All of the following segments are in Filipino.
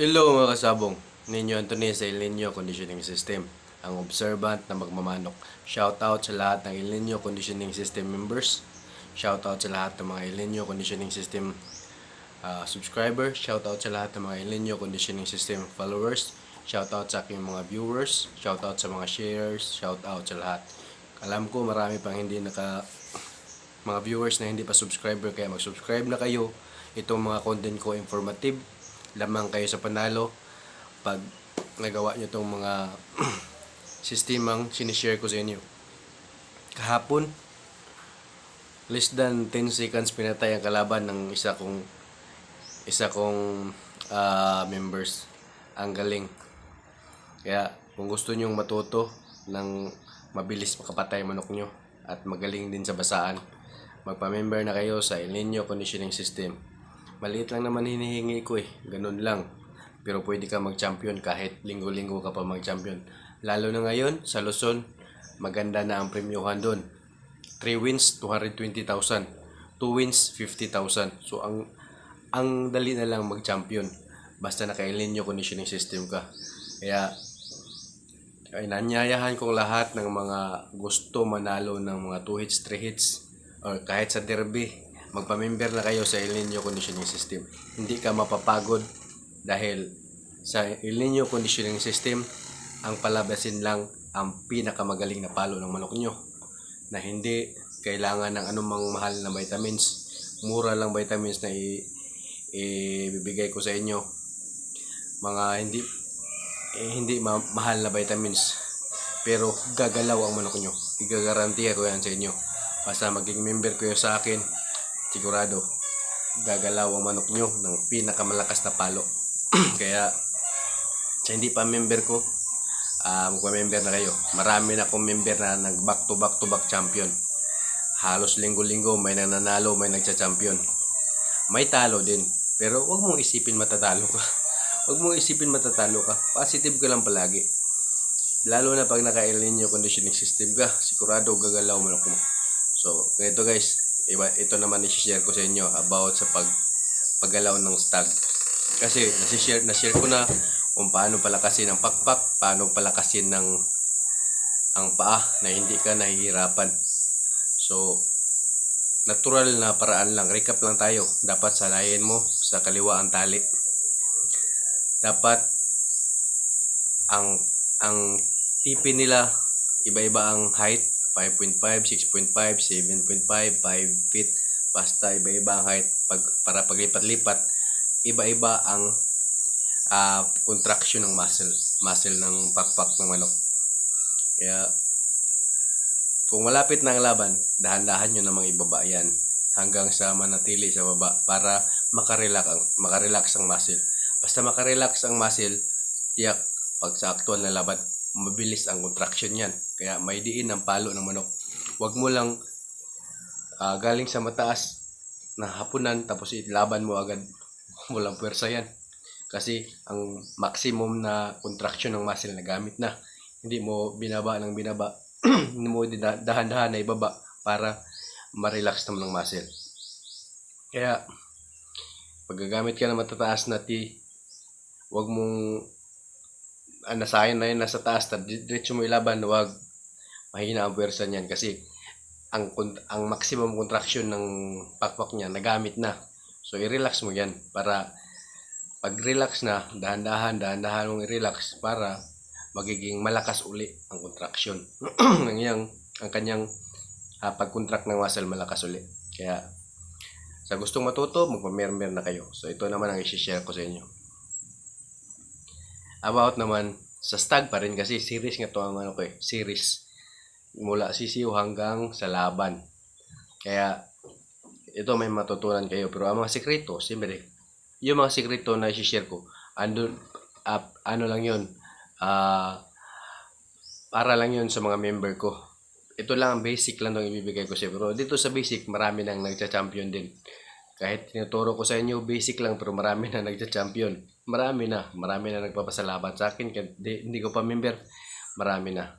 Hello mga kasabong, Ninyo Anthony sa El Nino Conditioning System, ang observant na magmamanok. Shoutout sa lahat ng El Nino Conditioning System members. Shoutout sa lahat ng mga El Nino Conditioning System subscriber. Shoutout sa lahat ng mga El Nino Conditioning System followers. Shoutout sa aking mga viewers. Shoutout sa mga shares. Shoutout sa lahat. Alam ko marami pang mga viewers na hindi pa subscriber, kaya mag-subscribe na kayo. Itong mga content ko informative, lamang kayo sa panalo pag nagawa nyo itong mga sistemang sinishare ko sa inyo. Kahapon, less than 10 seconds pinatay ang kalaban ng isa kong members. Ang galing. Kaya kung gusto nyong matuto ng mabilis makapatay manok nyo at magaling din sa basaan, magpa-member na kayo sa El Nino Conditioning System. Maliit lang naman hinihingi ko ganun lang. Pero pwede ka mag-champion kahit linggo-linggo ka pa mag-champion. Lalo na ngayon sa Luzon, maganda na ang premyohan doon. 3 wins, 220,000. 2 wins, 50,000. So ang dali na lang mag-champion basta naka-El Nino Conditioning System ka. Kaya ay nanyayahan kong lahat ng mga gusto manalo ng mga 2 hits, 3 hits, or kahit sa derby, magpa-member na kayo sa El Nino Conditioning System. Hindi ka mapapagod dahil sa El Nino Conditioning System, ang palabasin lang ang pinakamagaling na palo ng manok nyo na hindi kailangan ng anumang mahal na vitamins. Mura lang vitamins na ibibigay ko sa inyo. Mga hindi mahal na vitamins, pero gagalaw ang manok nyo. Igagarantiya ko yan sa inyo. Basta maging member kayo sa akin, sigurado gagalaw ang manok nyo ng pinakamalakas na palo. Kaya sa hindi pa member ko, magpa-member na kayo. Marami na akong member na nag back to back champion. Halos linggo-linggo may nananalo, may nagcha-champion. May talo din, pero wag mong isipin matatalo ka. Huwag mong isipin matatalo ka. Positive ka lang palagi. Lalo na pag naka-El Nino Conditioning System ka, sigurado gagalaw manok mo. So, ganito guys, ito naman i-share ko sa inyo about sa paggalaw ng stag. Kasi na-share ko na kung paano palakasin ang pakpak, paano palakasin ang paa na hindi ka nahihirapan. So, natural na paraan lang. Recap lang tayo. Dapat sanayin mo sa kaliwa ang tali. Dapat ang tipi nila iba-iba ang height, 5.5, 6.5, 7.5, 5 feet. Basta iba-iba ang height para paglipat-lipat, iba-iba ang contraction ng muscle ng pakpak ng manok. Kaya kung malapit na ang laban, dahan-dahan nyo namang ibaba yan hanggang sa manatili sa baba para makarelax ang muscle. Basta makarelax ang muscle, tiyak pag sa actual na laban, mabilis ang contraction yan. Kaya may diin ang palo ng manok. Huwag mo lang galing sa mataas na hapunan tapos ilaban mo agad. Walang pwersa yan. Kasi ang maximum na contraction ng muscle na gamit na. Hindi mo binaba ng binaba. Hindi mo dahan-dahan na ibaba para ma-relax naman ng muscle. Kaya pag gagamit ka ng matataas na T, huwag mong nasayan na yun nasa taas, diretso mo ilaban, huwag mahina ang pwersa niyan kasi ang maximum contraction ng pakpak niya nagamit na. So i-relax mo yan para pag relax na, dahan-dahan mong i-relax para magiging malakas uli ang contraction. ang kanyang pag-contract ng muscle malakas uli. Kaya sa gustong matuto, magpa-member na kayo. So ito naman ang i-share ko sa inyo. About naman sa stag pa rin kasi series nga to ang series mula sisiw hanggang sa laban. Kaya ito may matutunan kayo, pero ang mga sekreto, siyempre yung mga sekreto na i-share ko, ano lang yun, para lang yun sa mga member ko. Ito lang ang basic lang itong ibibigay ko siya, pero dito sa basic marami nang nagcha-champion din. Kahit tinuturo ko sa inyo basic lang, pero marami na nagcha-champion. Marami na nagpapasalamat sa akin kahit hindi ko pa member. Marami na.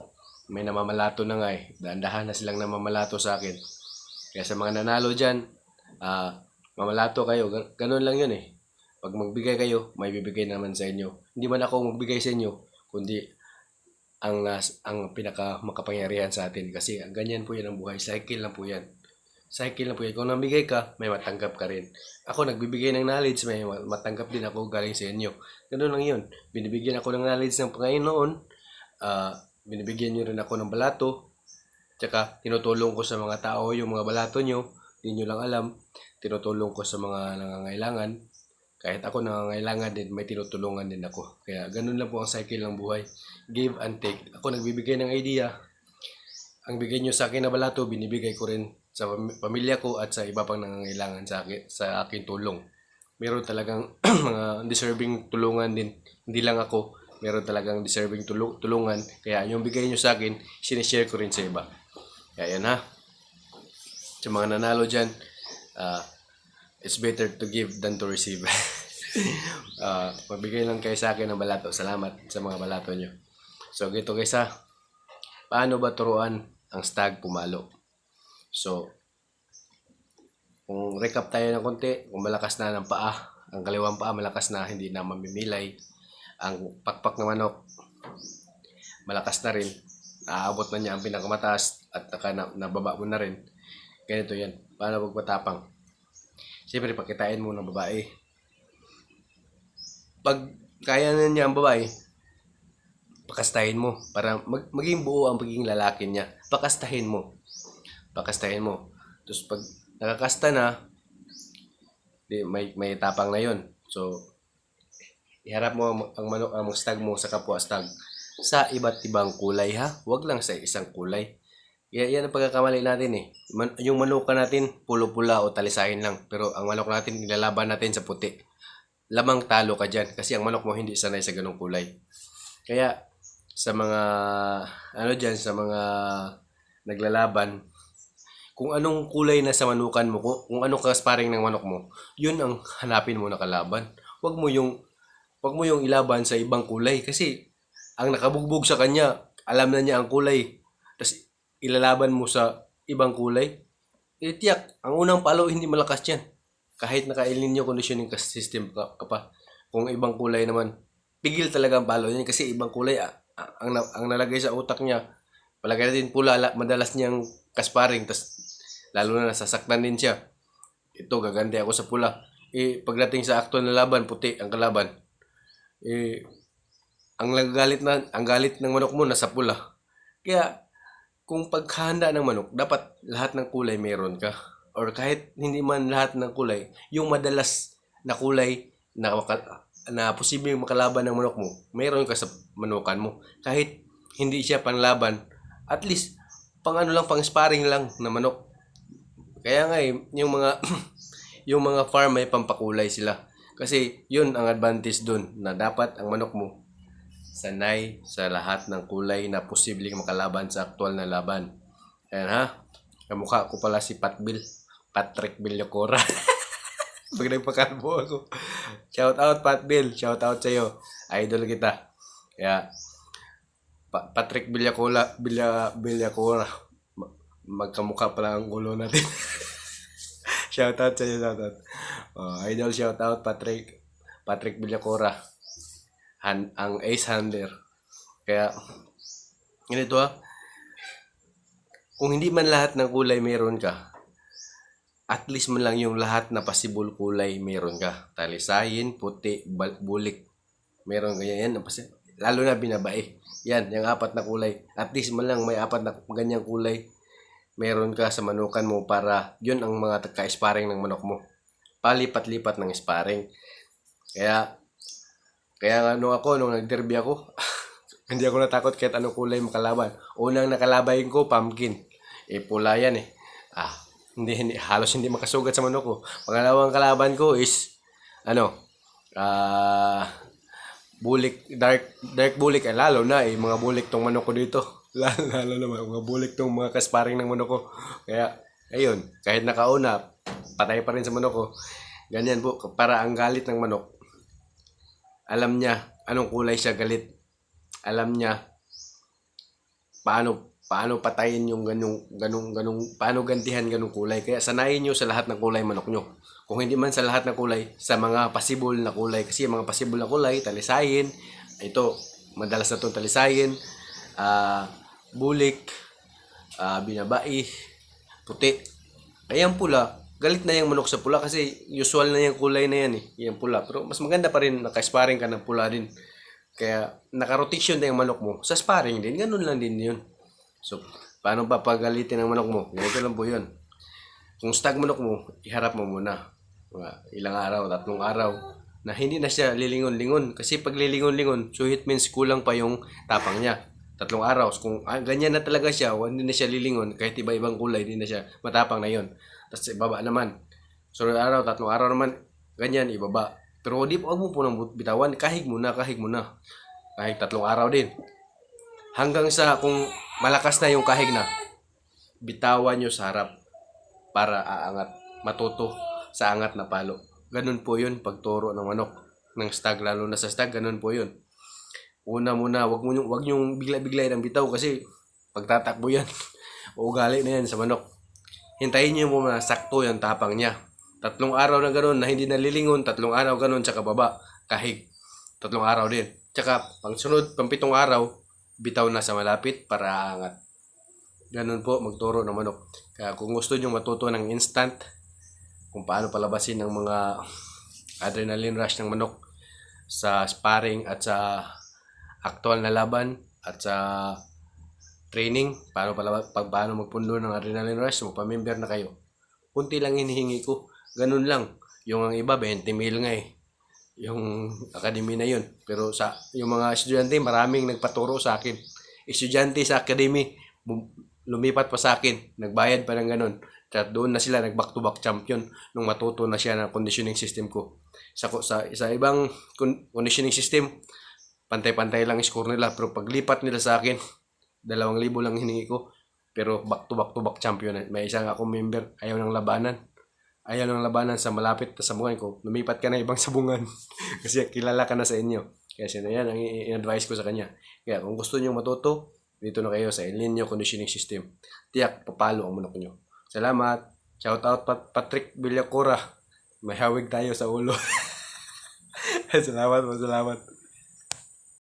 May namamalato na nga Dahan-dahan na silang namamalato sa akin. Kaya sa mga nanalo dyan, mamalato kayo. Ganun lang yun Pag magbigay kayo, may bibigay naman sa inyo. Hindi man ako magbigay sa inyo, kundi ang pinaka makapangyarihan sa atin. Kasi ganyan po yan ang buhay. Cycle lang po yan. Cycle lang po yan. Kung namigay ka, may matanggap ka rin. Ako nagbibigay ng knowledge, may matanggap din ako galing sa inyo. Ganun lang yun. Binibigyan ako ng knowledge ng Panginoon. Binibigyan nyo rin ako ng balato. Tsaka tinutulong ko sa mga tao yung mga balato nyo. Hindi nyo lang alam. Tinutulong ko sa mga nangangailangan. Kahit ako nangangailangan din, may tinutulungan din ako. Kaya ganun lang po ang cycle ng buhay. Give and take. Ako nagbibigay ng idea. Ang bigay nyo sa akin na balato, binibigay ko rin sa pamilya ko at sa iba pang nangangailangan sa akin tulong. Meron talagang mga deserving tulungan din. Hindi lang ako. Meron talagang deserving tulungan. Kaya yung bigay nyo sa akin, sinishare ko rin sa iba. Kaya yan ha. Sa mga nanalo dyan, it's better to give than to receive. Magbigay lang kayo sa akin ng balato. Salamat sa mga balato nyo. So, gito guys ha. Paano ba turuan ang stag pumalo? So, kung recap tayo ng konti, kung malakas na ng paa, ang kaliwang paa malakas na, hindi na mamimilay. Ang pakpak ng manok, malakas na rin. Naaabot na niya ang pinakamataas at nababa mo na rin. Ganito yan. Paano magpatapang? Siyempre, pakitain mo ng babae. Pag kaya na niya ang babae, pakastahin mo para maging buo ang pagiging lalaki niya. Pakastahin mo. Tapos pag nakakasta na, may tapang na yon. So, iharap mo ang manok, ang stag mo sa kapwa stag sa iba't ibang kulay ha. Huwag lang sa isang kulay. Yan ang pagkakamali natin eh. Yung manok natin, pulo-pula o talisahin lang. Pero ang manok natin, nilalaban natin sa puti. Lamang talo ka dyan. Kasi ang manok mo hindi sanay sa ganong kulay. Kaya, sa mga, sa mga naglalaban, kung anong kulay na sa manukan mo, kung anong kasparing ng manok mo, yun ang hanapin mo na kalaban. Huwag mo yung ilaban sa ibang kulay. Kasi, ang nakabugbog sa kanya, alam na niya ang kulay. Tapos, ilalaban mo sa ibang kulay, tiyak, ang unang palo hindi malakas yan. Kahit naka-El Nino conditioning system ka pa. Kung ibang kulay naman, pigil talaga ang palo niya kasi ibang kulay, ang nalagay sa utak niya, palagay natin pula, madalas niyang kasparing, tas lalo na nasasaktan din siya. Ito, gaganti ako sa pula. Pagdating sa akto na laban, puti ang kalaban. Ang galit ng manok mo nasa pula. Kaya, kung paghahanda ng manok, dapat lahat ng kulay meron ka. Or kahit hindi man lahat ng kulay, yung madalas na kulay na posibleng makalaban ng manok mo, meron ka sa manukan mo. Kahit hindi siya panlaban, at least pang sparring lang na manok. Kaya nga yung mga yung mga farm may pampakulay sila. Kasi yun ang advantage dun na dapat ang manok mo sanay sa lahat ng kulay na posibleng makalaban sa aktual na laban. Ayan ha. Kamukha ko pala si Patrick Villacora. Pag nagpakalbo ako. Shout out Pat Bill. Shout out sa'yo. Idol kita. Kaya Patrick Villacora. Magkamukha pala ang gulo natin. Shout out sa'yo. Shout out. Idol shout out Patrick Villacora. Ang ace handler. Kaya, ganito kung hindi man lahat ng kulay meron ka, at least man lang yung lahat na possible kulay meron ka. Talisayin, puti, bulik. Meron ganyan yan. Lalo na binabae. Yan, yung 4 na kulay. At least man lang may 4 na ganyang kulay meron ka sa manukan mo para yun ang mga ka-sparring ng manok mo. Palipat-lipat ng sparring. Kaya nung nag-derby ako, hindi ako natakot kahit anong kulay makalaban. Unang nakalabayin ko, pumpkin. Pula yan eh. Halos hindi makasugat sa manok ko. Pangalawang kalaban ko is, bulik, dark bulik. Lalo na mga bulik tong manok ko dito. Lalo na mga bulik tong mga kasparing ng manok ko. Kaya, ayun, kahit nakauna, patay pa rin sa manok ko. Ganyan po, para ang galit ng manok, alam niya anong kulay siya galit. Alam niya paano patayin yung ganung paano gantihan ganung kulay. Kaya sanayin niyo sa lahat ng kulay manok nyo. Kung hindi man sa lahat ng kulay, sa mga possible na kulay. Kasi yung mga possible na kulay, talisayin, ito, madalas na itong talisayin, bulik, binabai, puti. Kaya yung pula, galit na yung manok sa pula kasi usual na yung kulay na yan yung pula. Pero mas maganda pa rin naka-sparring ka ng pula din. Kaya naka-rotation na yung manok mo. Sa sparring din, ganun lang din yun. So, paano ba pagalitin ang manok mo? Ganito lang po yun. Kung stag manok mo, iharap mo muna. Ilang araw, 3 araw, na hindi na siya lilingon-lingon. Kasi pag lilingon-lingon, so it means kulang pa yung tapang niya. 3 araw. Kung ganyan na talaga siya, hindi na siya lilingon, kahit iba-ibang kulay, hindi na siya matapang na yon. Tapos ibaba naman. So araw, 3 araw naman, ganyan, ibaba. Pero wag mo po nang bitawan, kahig muna. Kahig 3 araw din. Hanggang sa kung malakas na yung kahig na, bitawan nyo sa harap para aangat, matuto sa angat na palo. Ganun po yun pagturo ng manok ng stag, lalo na sa stag, ganun po yun. Una muna, wag nyong bigla-bigla ng bitaw kasi pagtatakbo yan. Ugali na yan sa manok. Hintayin nyo muna sakto yung tapang niya. 3 araw na ganun na hindi nalilingon, 3 araw ganun, tsaka baba, kahig. 3 araw din. Tsaka pang sunod, pang 7 araw, bitaw na sa malapit para aangat. Ganun po magturo ng manok. Kaya kung gusto nyo matuto ng instant, kung paano palabasin ng mga adrenaline rush ng manok sa sparring at sa actual na laban at sa training, paano magpundo ng adrenaline rush, magpa-member na kayo. Kunti lang hinihingi ko. Ganun lang. Yung ang iba, 20 mil nga yung academy na yun. Pero sa yung mga estudyante, maraming nagpaturo sa akin. Estudyante sa academy, lumipat pa sa akin. Nagbayad pa ng ganun. At doon na sila nag-back-to-back champion nung matuto na siya ng conditioning system ko. Sa ibang conditioning system, pantay-pantay lang yung score nila. Pero paglipat nila sa akin, 2,000 lang hiningi ko. Pero back-to-back champion. May isang akong member, ayaw ng labanan sa malapit na sabungan ko. Lumipat ka na ibang sabungan. Kasi kilala ka na sa inyo. Kaya siya na yan ang in-advise ko sa kanya. Kaya kung gusto nyo matuto, dito na kayo sa El Nino Conditioning System. Tiyak, papalo ang manok nyo. Salamat. Shout out Patrick Villacura. May hawig tayo sa ulo. Salamat.